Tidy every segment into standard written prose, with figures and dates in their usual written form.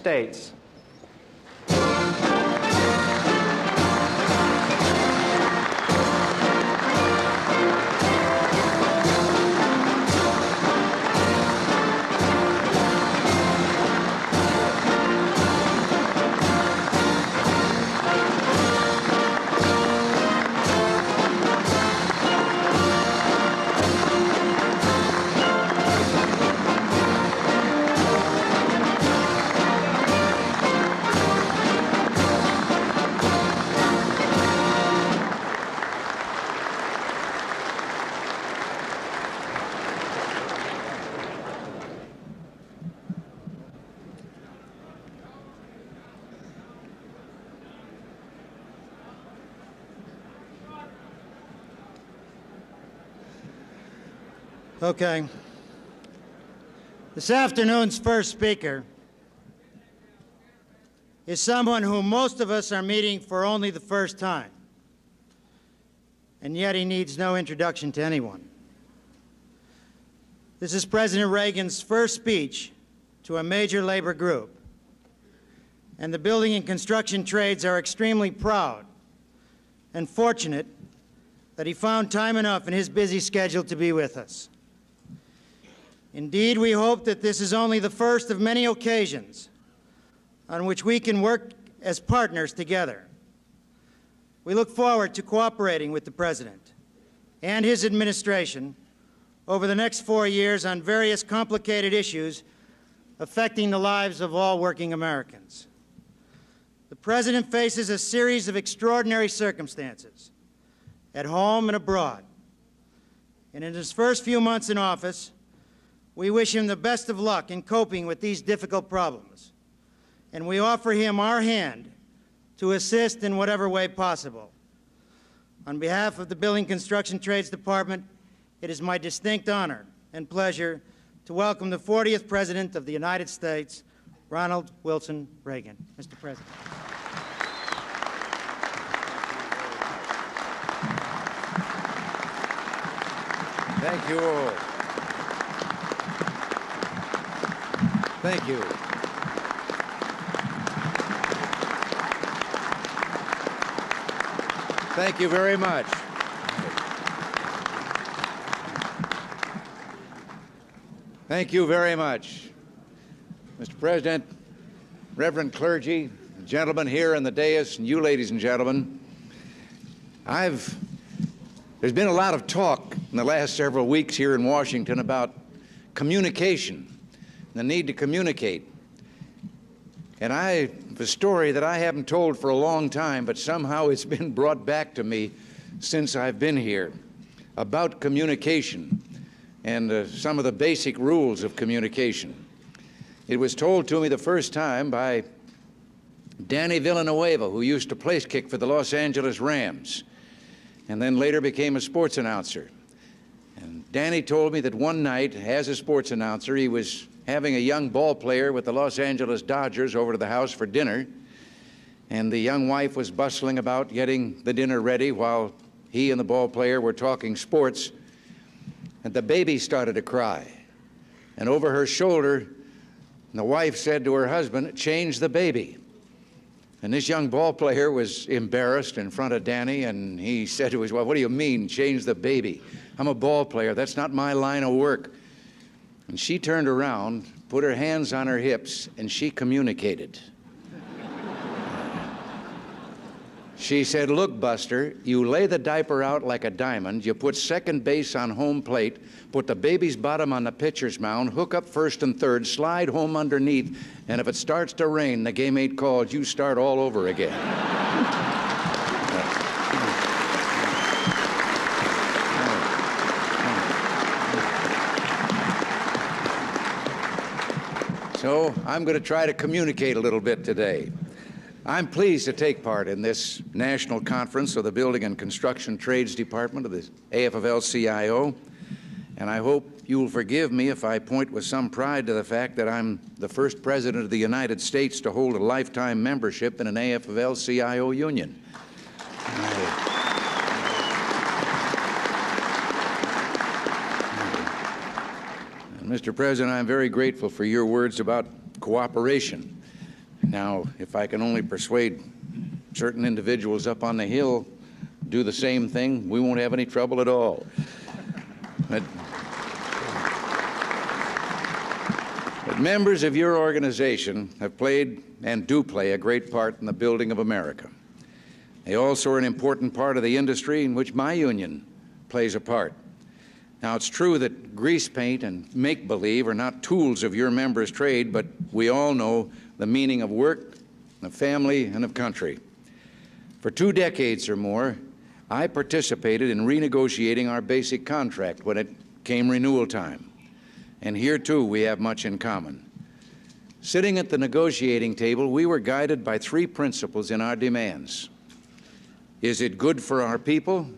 States. Okay. This afternoon's first speaker is someone whom most of us are meeting for only the first time, and yet he needs no introduction to anyone. This is President Reagan's first speech to a major labor group, and the building and construction trades are extremely proud and fortunate that he found time enough in his busy schedule to be with us. Indeed, we hope that this is only the first of many occasions on which we can work as partners together. We look forward to cooperating with the President and his administration over the next 4 years on various complicated issues affecting the lives of all working Americans. The President faces a series of extraordinary circumstances at home and abroad. And in his first few months in office, we wish him the best of luck in coping with these difficult problems, and we offer him our hand to assist in whatever way possible. On behalf of the Building Construction Trades Department, it is my distinct honor and pleasure to welcome the 40th President of the United States, Ronald Wilson Reagan. Mr. President. Thank you all. Thank you. Thank you very much. Thank you very much. Mr. President, Reverend clergy, gentlemen here in the dais, and you ladies and gentlemen, there's been a lot of talk in the last several weeks here in Washington about communication, the need to communicate. And I have a story that I haven't told for a long time, but somehow it's been brought back to me since I've been here, about communication and some of the basic rules of communication. It was told to me the first time by Danny Villanueva, who used to place kick for the Los Angeles Rams and then later became a sports announcer. And Danny told me that one night, as a sports announcer, he was having a young ball player with the Los Angeles Dodgers over to the house for dinner, and the young wife was bustling about getting the dinner ready while he and the ball player were talking sports, and the baby started to cry. And over her shoulder, the wife said to her husband, "Change the baby." And this young ball player was embarrassed in front of Danny, and he said to his wife, "What do you mean, change the baby? I'm a ball player. That's not my line of work." And she turned around, put her hands on her hips, and she communicated. She said, "Look, Buster, you lay the diaper out like a diamond, you put second base on home plate, put the baby's bottom on the pitcher's mound, hook up first and third, slide home underneath, and if it starts to rain, the game ain't called, you start all over again." So I'm going to try to communicate a little bit today. I'm pleased to take part in this national conference of the Building and Construction Trades Department of the AFL-CIO, and I hope you will forgive me if I point with some pride to the fact that I'm the first president of the United States to hold a lifetime membership in an AFL-CIO union. Mr. President, I'm very grateful for your words about cooperation. Now, if I can only persuade certain individuals up on the Hill do the same thing, we won't have any trouble at all. But members of your organization have played and do play a great part in the building of America. They also are an important part of the industry in which my union plays a part. Now, it's true that grease paint and make-believe are not tools of your members' trade, but we all know the meaning of work, of family, and of country. For 2 decades or more, I participated in renegotiating our basic contract when it came renewal time. And here, too, we have much in common. Sitting at the negotiating table, we were guided by 3 principles in our demands. Is it good for our people?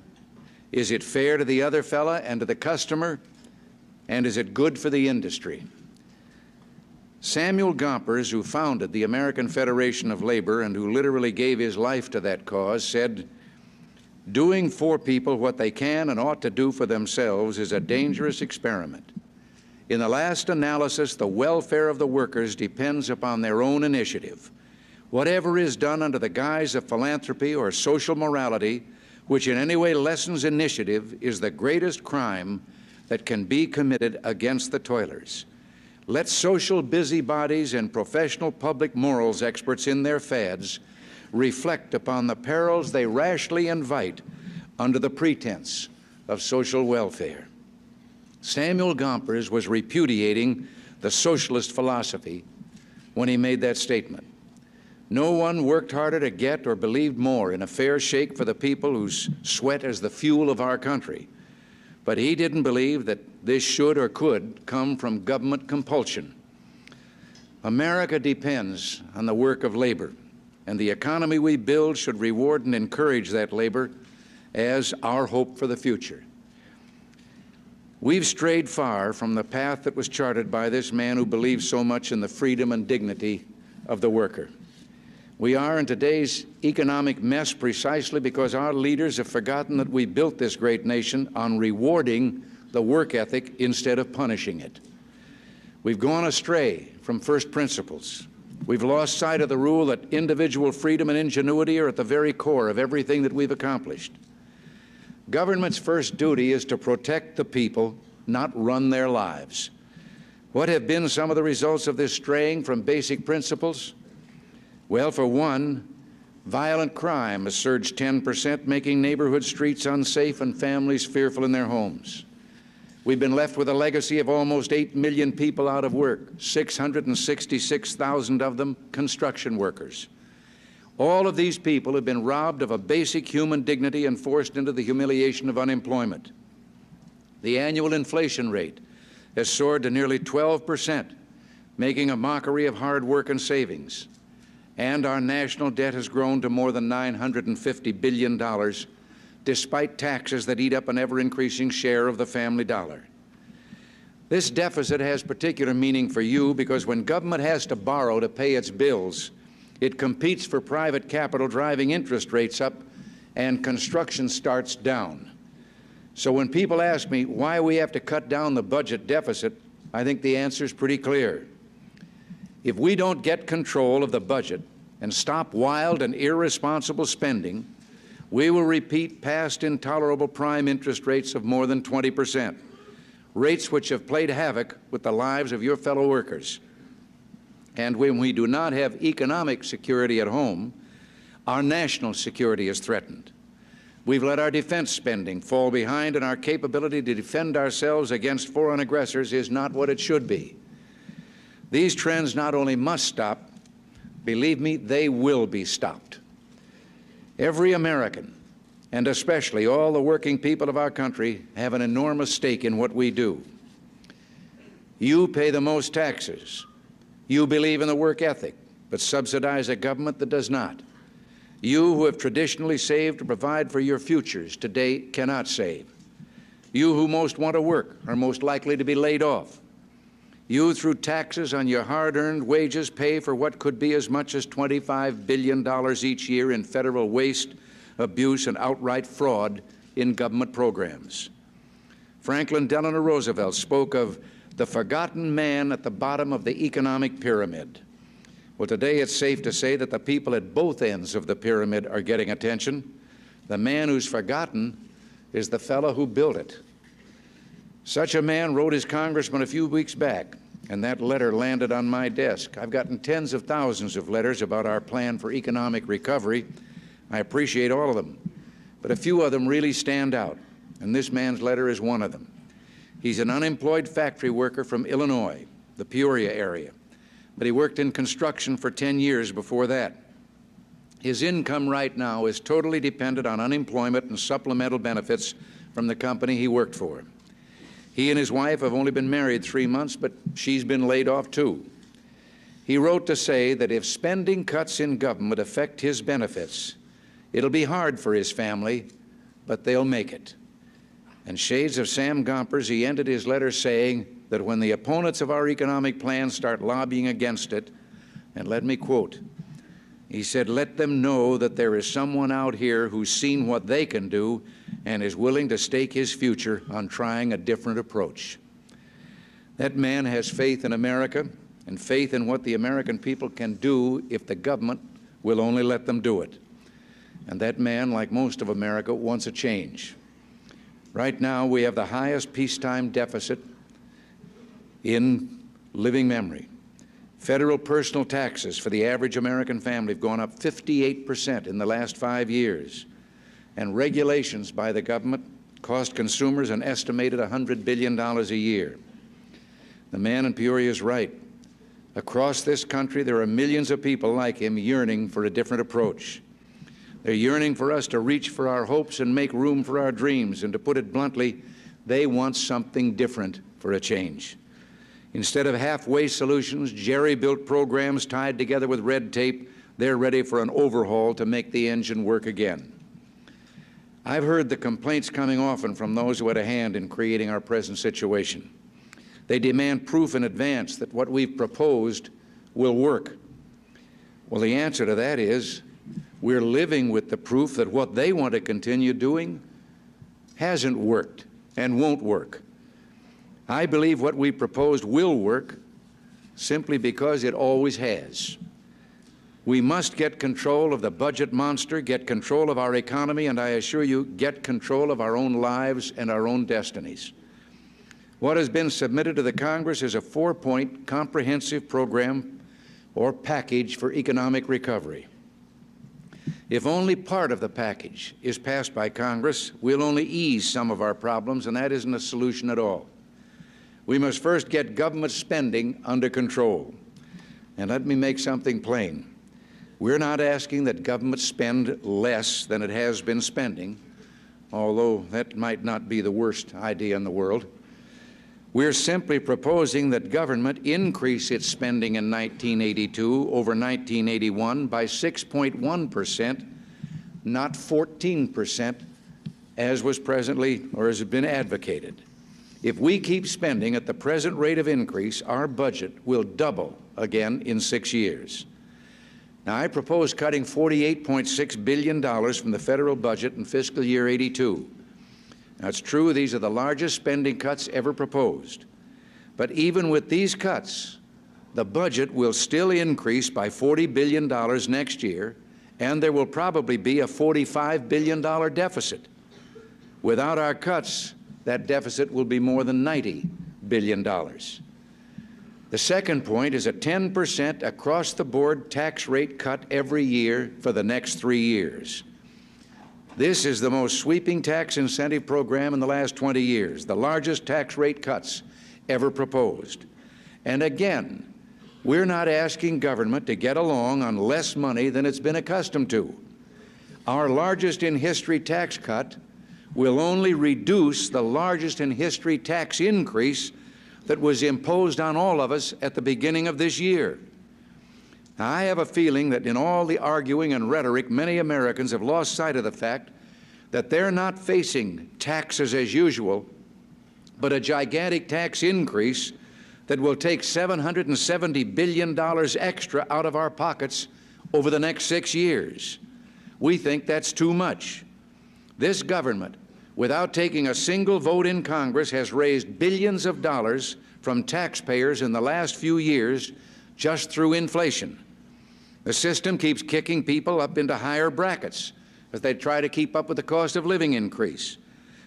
Is it fair to the other fella and to the customer? And is it good for the industry? Samuel Gompers, who founded the American Federation of Labor and who literally gave his life to that cause, said, "Doing for people what they can and ought to do for themselves is a dangerous experiment. In the last analysis, the welfare of the workers depends upon their own initiative. Whatever is done under the guise of philanthropy or social morality, which in any way lessens initiative, is the greatest crime that can be committed against the toilers. Let social busybodies and professional public morals experts in their fads reflect upon the perils they rashly invite under the pretense of social welfare." Samuel Gompers was repudiating the socialist philosophy when he made that statement. No one worked harder to get or believed more in a fair shake for the people whose sweat is the fuel of our country. But he didn't believe that this should or could come from government compulsion. America depends on the work of labor, and the economy we build should reward and encourage that labor as our hope for the future. We've strayed far from the path that was charted by this man who believed so much in the freedom and dignity of the worker. We are in today's economic mess precisely because our leaders have forgotten that we built this great nation on rewarding the work ethic instead of punishing it. We've gone astray from first principles. We've lost sight of the rule that individual freedom and ingenuity are at the very core of everything that we've accomplished. Government's first duty is to protect the people, not run their lives. What have been some of the results of this straying from basic principles? Well, for one, violent crime has surged 10%, making neighborhood streets unsafe and families fearful in their homes. We've been left with a legacy of almost 8 million people out of work, 666,000 of them construction workers. All of these people have been robbed of a basic human dignity and forced into the humiliation of unemployment. The annual inflation rate has soared to nearly 12%, making a mockery of hard work and savings. And our national debt has grown to more than $950 billion, despite taxes that eat up an ever-increasing share of the family dollar. This deficit has particular meaning for you because when government has to borrow to pay its bills, it competes for private capital, driving interest rates up and construction starts down. So when people ask me why we have to cut down the budget deficit, I think the answer is pretty clear. If we don't get control of the budget and stop wild and irresponsible spending, we will repeat past intolerable prime interest rates of more than 20%, rates which have played havoc with the lives of your fellow workers. And when we do not have economic security at home, our national security is threatened. We've let our defense spending fall behind, and our capability to defend ourselves against foreign aggressors is not what it should be. These trends not only must stop, believe me, they will be stopped. Every American, and especially all the working people of our country, have an enormous stake in what we do. You pay the most taxes. You believe in the work ethic, but subsidize a government that does not. You who have traditionally saved to provide for your futures today cannot save. You who most want to work are most likely to be laid off. You, through taxes on your hard-earned wages, pay for what could be as much as $25 billion each year in federal waste, abuse, and outright fraud in government programs. Franklin Delano Roosevelt spoke of the forgotten man at the bottom of the economic pyramid. Well, today it's safe to say that the people at both ends of the pyramid are getting attention. The man who's forgotten is the fellow who built it. Such a man wrote his congressman a few weeks back, and that letter landed on my desk. I've gotten tens of thousands of letters about our plan for economic recovery. I appreciate all of them, but a few of them really stand out, and this man's letter is one of them. He's an unemployed factory worker from Illinois, the Peoria area, but he worked in construction for 10 years before that. His income right now is totally dependent on unemployment and supplemental benefits from the company he worked for. He and his wife have only been married 3 months, but she's been laid off too. He wrote to say that if spending cuts in government affect his benefits, it'll be hard for his family, but they'll make it. And shades of Sam Gompers, he ended his letter saying that when the opponents of our economic plan start lobbying against it, and let me quote, he said, let them know that there is someone out here who's seen what they can do and is willing to stake his future on trying a different approach. That man has faith in America and faith in what the American people can do if the government will only let them do it. And that man, like most of America, wants a change. Right now, we have the highest peacetime deficit in living memory. Federal personal taxes for the average American family have gone up 58% in the last 5 years. And regulations by the government cost consumers an estimated $100 billion a year. The man in Peoria is right. Across this country, there are millions of people like him yearning for a different approach. They're yearning for us to reach for our hopes and make room for our dreams. And to put it bluntly, they want something different for a change. Instead of halfway solutions, jerry-built programs tied together with red tape, they're ready for an overhaul to make the engine work again. I've heard the complaints coming often from those who had a hand in creating our present situation. They demand proof in advance that what we've proposed will work. Well, the answer to that is we're living with the proof that what they want to continue doing hasn't worked and won't work. I believe what we proposed will work simply because it always has. We must get control of the budget monster, get control of our economy, and I assure you, get control of our own lives and our own destinies. What has been submitted to the Congress is a 4-point comprehensive program or package for economic recovery. If only part of the package is passed by Congress, we'll only ease some of our problems, and that isn't a solution at all. We must first get government spending under control. And let me make something plain. We're not asking that government spend less than it has been spending, although that might not be the worst idea in the world. We're simply proposing that government increase its spending in 1982 over 1981 by 6.1%, not 14%, as was presently or has been advocated. If we keep spending at the present rate of increase, our budget will double again in 6 years. Now, I propose cutting $48.6 billion from the federal budget in fiscal year 82. Now, it's true these are the largest spending cuts ever proposed. But even with these cuts, the budget will still increase by $40 billion next year, and there will probably be a $45 billion deficit. Without our cuts, that deficit will be more than $90 billion. The second point is a 10% across-the-board tax rate cut every year for the next 3 years. This is the most sweeping tax incentive program in the last 20 years, the largest tax rate cuts ever proposed. And again, we're not asking government to get along on less money than it's been accustomed to. Our largest in history tax cut will only reduce the largest in history tax increase that was imposed on all of us at the beginning of this year. Now, I have a feeling that in all the arguing and rhetoric, many Americans have lost sight of the fact that they're not facing taxes as usual, but a gigantic tax increase that will take $770 billion extra out of our pockets over the next 6 years. We think that's too much. This government, without taking a single vote in Congress, has raised billions of dollars from taxpayers in the last few years just through inflation. The system keeps kicking people up into higher brackets as they try to keep up with the cost of living increase,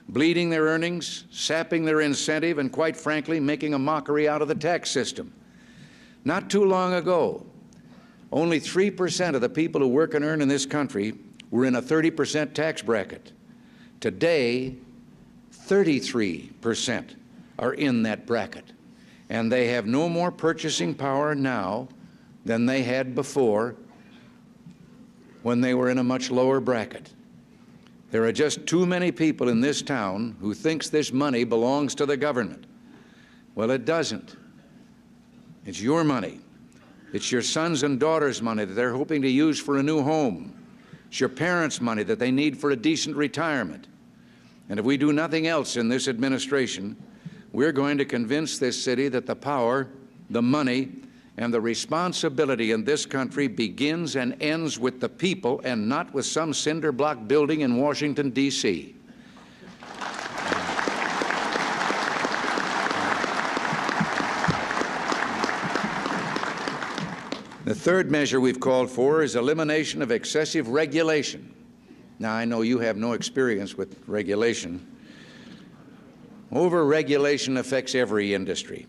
bleeding their earnings, sapping their incentive, and quite frankly, making a mockery out of the tax system. Not too long ago, only 3% of the people who work and earn in this country were in a 30% tax bracket. Today, 33% are in that bracket, and they have no more purchasing power now than they had before when they were in a much lower bracket. There are just too many people in this town who thinks this money belongs to the government. Well, it doesn't. It's your money. It's your sons and daughters' money that they're hoping to use for a new home. It's your parents' money that they need for a decent retirement. And if we do nothing else in this administration, we're going to convince this city that the power, the money, and the responsibility in this country begins and ends with the people and not with some cinder block building in Washington, D.C. The third measure we've called for is elimination of excessive regulation. Now, I know you have no experience with regulation. Over-regulation affects every industry.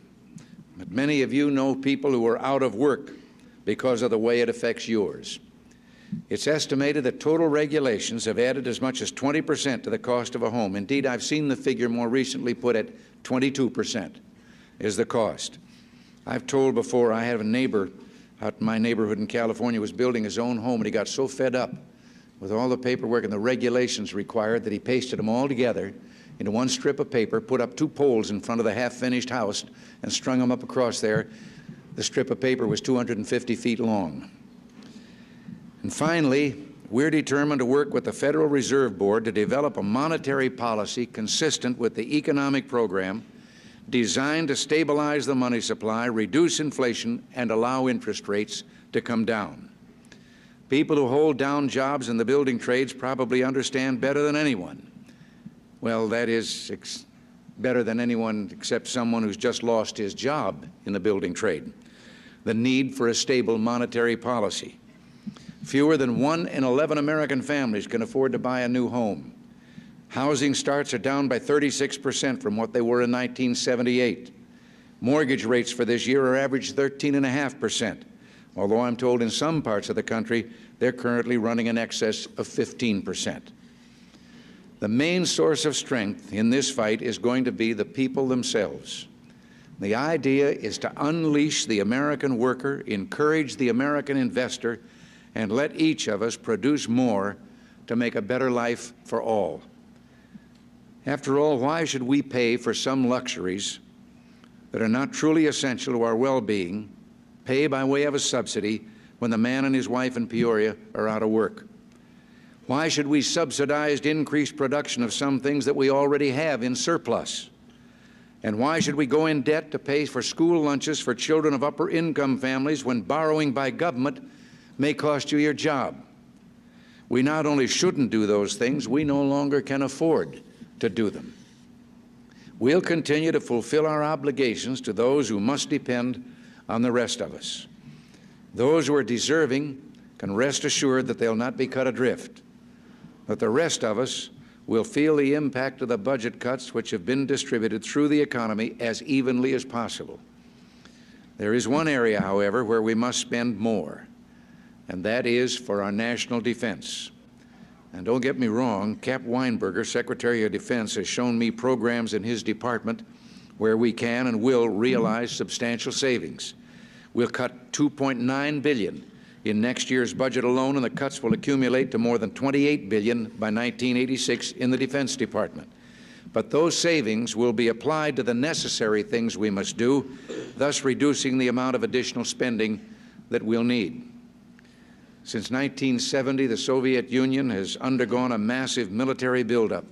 But many of you know people who are out of work because of the way it affects yours. It's estimated that total regulations have added as much as 20% to the cost of a home. Indeed, I've seen the figure more recently put at 22% is the cost. I've told before, I have a neighbor out in my neighborhood in California was building his own home, and he got so fed up with all the paperwork and the regulations required that he pasted them all together into one strip of paper, put up 2 poles in front of the half-finished house, and strung them up across there. The strip of paper was 250 feet long. And finally, we're determined to work with the Federal Reserve Board to develop a monetary policy consistent with the economic program designed to stabilize the money supply, reduce inflation, and allow interest rates to come down. People who hold down jobs in the building trades probably understand better than anyone. Well, that is better than anyone except someone who's just lost his job in the building trade. The need for a stable monetary policy. Fewer than 1 in 11 American families can afford to buy a new home. Housing starts are down by 36% from what they were in 1978. Mortgage rates for this year are average 13.5%, although I'm told in some parts of the country they're currently running in excess of 15%. The main source of strength in this fight is going to be the people themselves. The idea is to unleash the American worker, encourage the American investor, and let each of us produce more to make a better life for all. After all, why should we pay for some luxuries that are not truly essential to our well-being, pay by way of a subsidy when the man and his wife in Peoria are out of work? Why should we subsidize increased production of some things that we already have in surplus? And why should we go in debt to pay for school lunches for children of upper-income families when borrowing by government may cost you your job? We not only shouldn't do those things, we no longer can afford to do them. We'll continue to fulfill our obligations to those who must depend on the rest of us. Those who are deserving can rest assured that they'll not be cut adrift. But the rest of us will feel the impact of the budget cuts which have been distributed through the economy as evenly as possible. There is one area, however, where we must spend more, and that is for our national defense. And don't get me wrong, Cap Weinberger, Secretary of Defense, has shown me programs in his department where we can and will realize substantial savings. We'll cut $2.9 billion in next year's budget alone, and the cuts will accumulate to more than $28 billion by 1986 in the Defense Department. But those savings will be applied to the necessary things we must do, thus reducing the amount of additional spending that we'll need. Since 1970, the Soviet Union has undergone a massive military buildup,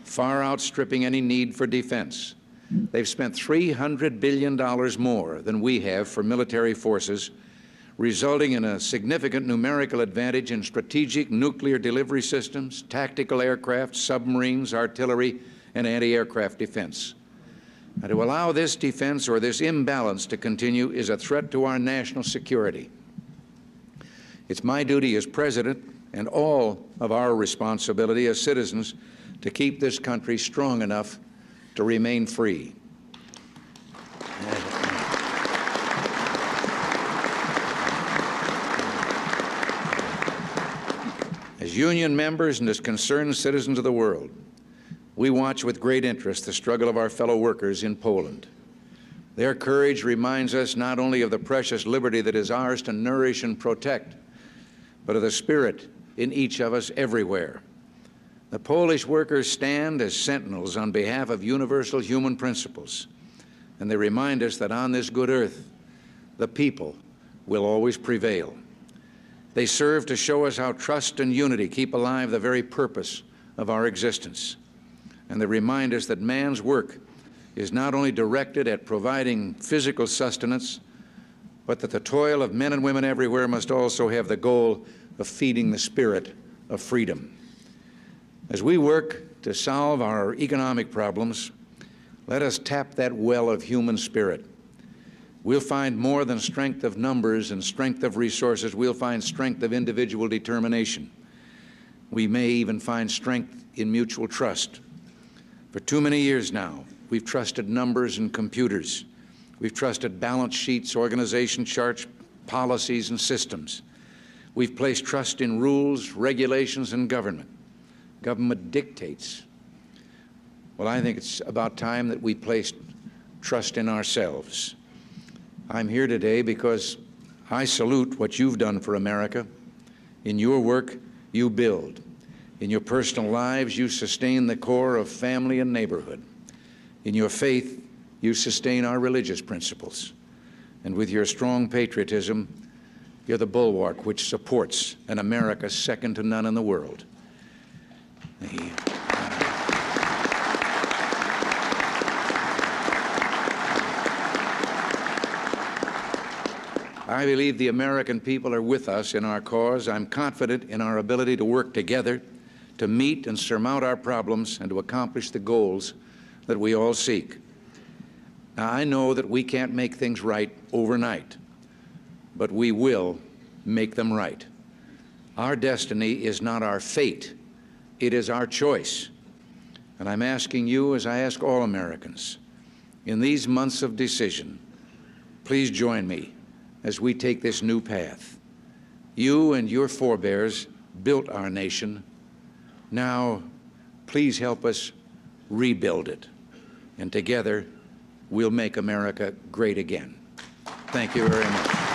far outstripping any need for defense. They've spent $300 billion more than we have for military forces, resulting in a significant numerical advantage in strategic nuclear delivery systems, tactical aircraft, submarines, artillery, and anti-aircraft defense. And to allow this defense or this imbalance to continue is a threat to our national security. It's my duty as President and all of our responsibility as citizens to keep this country strong enough to remain free. As union members and as concerned citizens of the world, we watch with great interest the struggle of our fellow workers in Poland. Their courage reminds us not only of the precious liberty that is ours to nourish and protect, but of the spirit in each of us everywhere. The Polish workers stand as sentinels on behalf of universal human principles, and they remind us that on this good earth, the people will always prevail. They serve to show us how trust and unity keep alive the very purpose of our existence. And they remind us that man's work is not only directed at providing physical sustenance, but that the toil of men and women everywhere must also have the goal of feeding the spirit of freedom. As we work to solve our economic problems, let us tap that well of human spirit. We'll find more than strength of numbers and strength of resources. We'll find strength of individual determination. We may even find strength in mutual trust. For too many years now, we've trusted numbers and computers. We've trusted balance sheets, organization charts, policies, and systems. We've placed trust in rules, regulations, and government. Government dictates. Well, I think it's about time that we placed trust in ourselves. I'm here today because I salute what you've done for America. In your work, you build. In your personal lives, you sustain the core of family and neighborhood. In your faith, you sustain our religious principles. And with your strong patriotism, you're the bulwark which supports an America second to none in the world. I believe the American people are with us in our cause. I'm confident in our ability to work together to meet and surmount our problems and to accomplish the goals that we all seek. Now, I know that we can't make things right overnight, but we will make them right. Our destiny is not our fate. It is our choice. And I'm asking you, as I ask all Americans, in these months of decision, please join me as we take this new path. You and your forebears built our nation. Now, please help us rebuild it. And together, we'll make America great again. Thank you very much.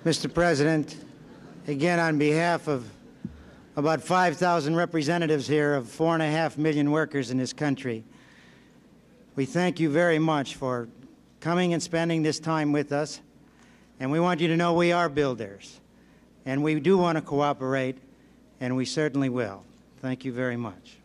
Mr. President, again, on behalf of about 5,000 representatives here of 4.5 million workers in this country, we thank you very much for coming and spending this time with us. And we want you to know we are builders. And we do want to cooperate, and we certainly will. Thank you very much.